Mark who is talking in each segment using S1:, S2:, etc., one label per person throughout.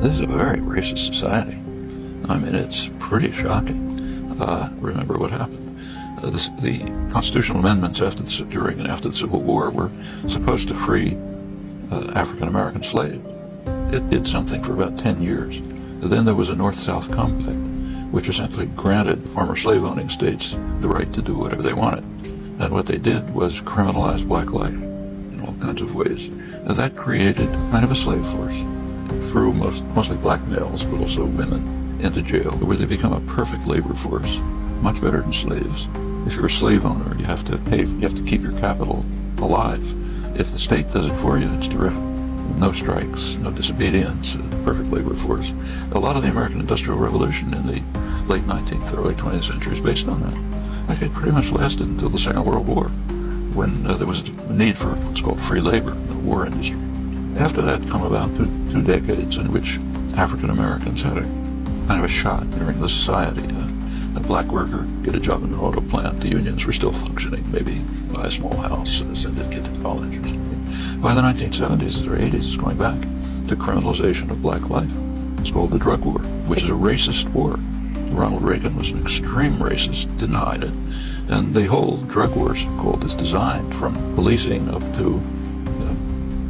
S1: This is a very racist society. I mean, it's pretty shocking. Remember what happened. The constitutional amendments during and after the Civil War were supposed to free African American slaves. It did something for about 10 years. Then there was a North-South Compact, which essentially granted former slave-owning states the right to do whatever they wanted. And what they did was criminalize black life in all kinds of ways. And that created kind of a slave force. Threw mostly black males, but also women, into jail, where they become a perfect labor force, much better than slaves. If you're a slave owner, you have to pay, you have to keep your capital alive. If the state does it for you, it's terrific. No strikes, no disobedience, perfect labor force. A lot of the American Industrial Revolution in the late 19th, early 20th century is based on that. Like, it pretty much lasted until the Second World War, when there was a need for what's called free labor in the war industry. After that come about two decades in which African Americans had a kind of a shot entering the society. A black worker get a job in an auto plant. The unions were still functioning. Maybe buy a small house, send a kid to college or something. By the 1970s or 80s, it's going back to criminalization of black life. It's called the drug war, which is a racist war. Ronald Reagan was an extreme racist, denied it. And the whole drug war, called, is designed from policing up to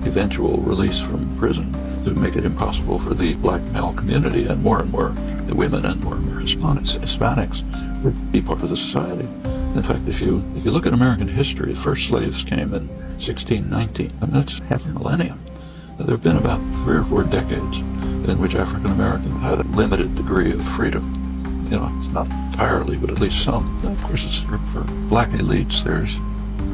S1: eventual release from prison to make it impossible for the black male community and more the women and more Hispanics to be part of the society. In fact, if you look at American history, the first slaves came in 1619, and that's half a millennium. There have been about 3 or 4 decades in which African Americans had a limited degree of freedom. You know, it's not entirely, but at least some. Now, of course, it's for black elites, there's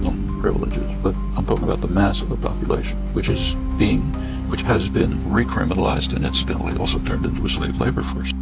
S1: some privileges, but I'm talking about the mass of the population, which has been recriminalized and incidentally also turned into a slave labor force.